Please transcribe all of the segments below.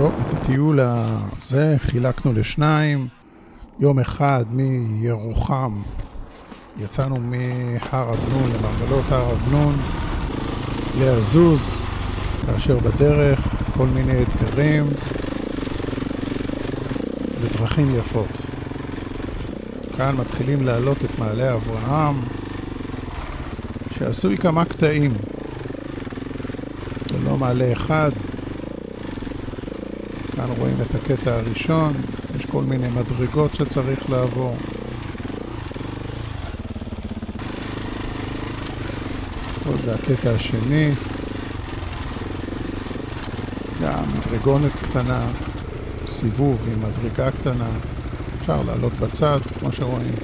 טוב, את הטיול הזה חילקנו לשניים. יום אחד מירוחם יצאנו מהר אבנון למרגלות הר אבנון לעזוז, כאשר בדרך כל מיני אתגרים ודרכים יפות. כאן מתחילים לעלות את מעלה אברהם, שעשוי כמה קטעים. זה לא מעלה אחד. כאן רואים את הקטע הראשון, יש כל מיני מדרגות שצריך לעבור. פה זה הקטע השני. גם מדרגונת קטנה, סיבוב עם מדרגה קטנה. אפשר לעלות בצד, כמו שרואים.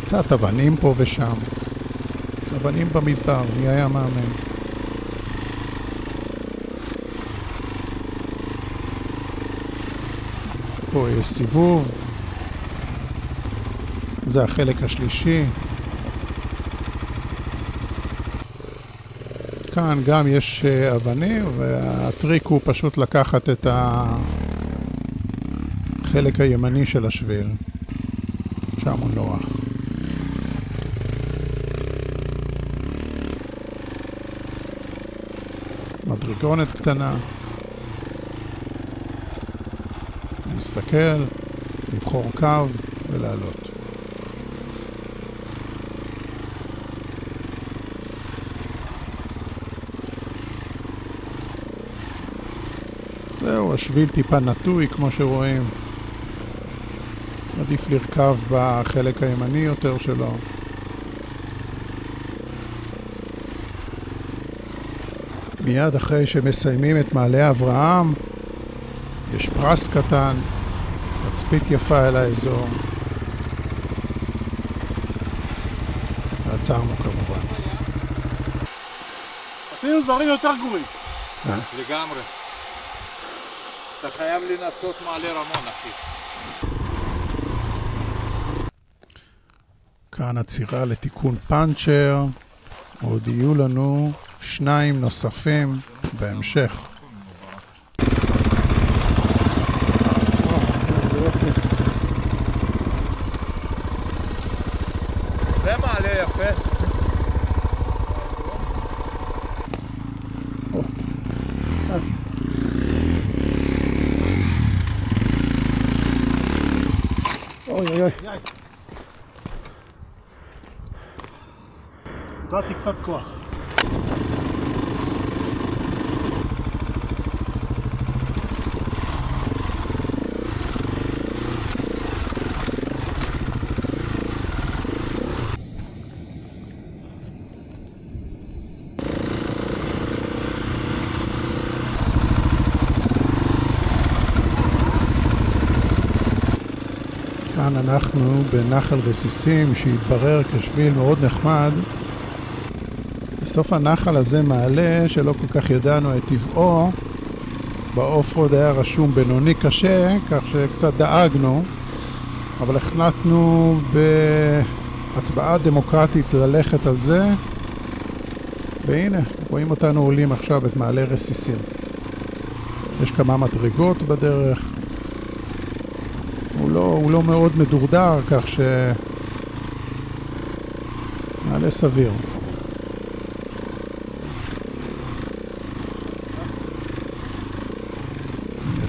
קצת אבנים פה ושם. אבנים במדבר, מי היה מאמן? פה יש סיבוב. זה החלק השלישי. כאן גם יש אבנים, והטריק הוא פשוט לקחת את החלק הימני של השביל. שם הוא נוח. מדרגונת קטנה. להסתכל, לבחור קו ולעלות. זהו, השביל טיפה נטוי כמו שרואים. עדיף לרכב בחלק הימני יותר שלו. מיד אחרי שמסיימים את מעלה אברהם, יש פרס קטן, תצפית יפה אל האזור. ועצרנו כמובן. עשינו דברים יותר גרועים. לגמרי. אתה חייב לנסות מעלה רמון, אחי. כאן עצירה לתיקון פאנצ'ר. עוד יהיו לנו 2 נוספים בהמשך. זה מעלה יפה. אוי אוי אוי. נתתי קצת כוח. כאן אנחנו בנחל רסיסים שהתברר כשביל מאוד נחמד. בסוף הנחל הזה מעלה שלא כל כך ידענו את טבעו. באופרוד היה רשום בינוני קשה, כך שקצת דאגנו, אבל החלטנו בהצבעה דמוקרטית ללכת על זה. והנה, רואים אותנו עולים עכשיו את מעלה רסיסים. יש כמה מדרגות בדרך. הוא לא מאוד מדורדר, כך מעלה סביר.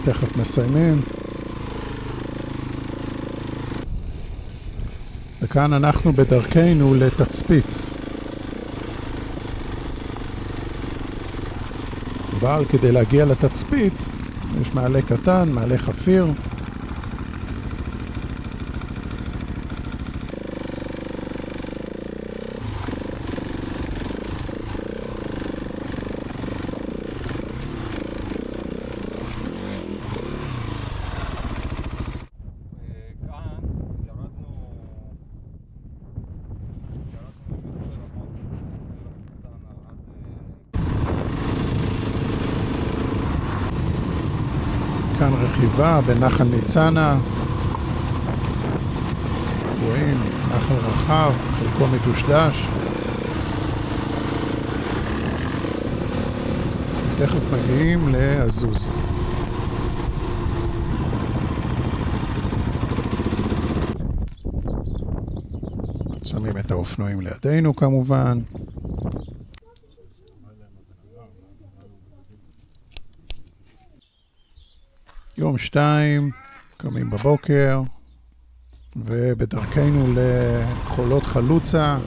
תכף מסיימים. וכאן אנחנו בדרכנו לתצפית. אבל כדי להגיע לתצפית יש מעלה קטן, מעלה חפיר. כאן רכיבה בנחל ניצנה, רואים, נחל רחב, חלקו מדושדש. תכף מגיעים לעזוז. שמים את האופנועים לידינו כמובן. יום 2, קמים בבוקר, ובדרכנו לחולות חלוצה.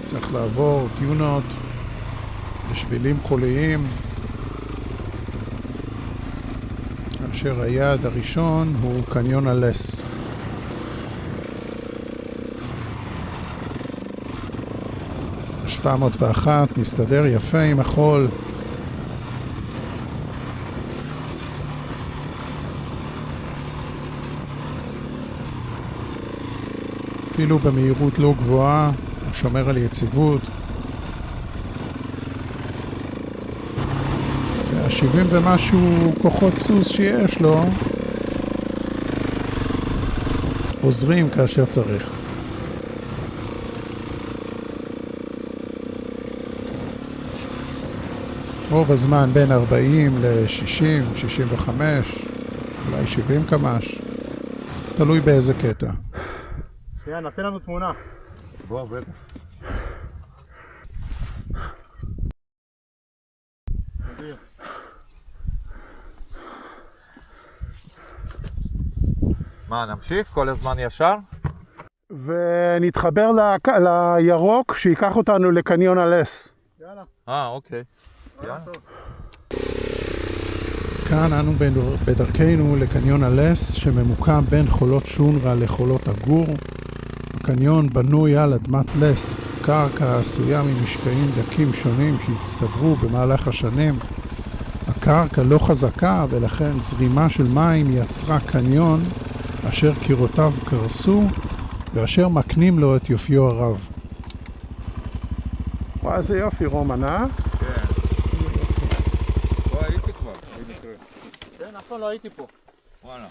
צריך לעבור טיונות בשבילים חוליים, כאשר היעד הראשון הוא קניון הלס. ה-701 מסתדר יפה עם החול. אפילו במהירות לא גבוהה, הוא שומר על יציבות. וה-70 ומשהו כוחות סוס שיש לו עוזרים כאשר צריך. רוב הזמן בין 40 ל-60, 65, אולי 70 קמ"ש. תלוי באיזה קטע. שנייה, נעשה לנו תמונה. בוא, בטח. מה, נמשיך? כל הזמן ישר? ונתחבר לירוק שיקח אותנו לקניון הלס. יאללה. אוקיי. יאללה. כאן אנו בדרכנו לקניון הלס שממוקם בין חולות שונרה לחולות הגור. הקניון בנוי על אדמת לס, קרקע עשויה ממשקעים דקים שונים שהצטברו במהלך השנים. הקרקע לא חזקה ולכן זרימה של מים יצרה קניון אשר קירותיו קרסו ואשר מקנים לו את יופיו הרב. וואי, איזה יופי, רומן, אה? כן. לא הייתי כבר, במקרה. כן, אף פעם לא הייתי פה. וואלה.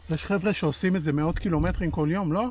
יש חבר'ה שעושים את זה מאות קילומטרים כל יום, לא?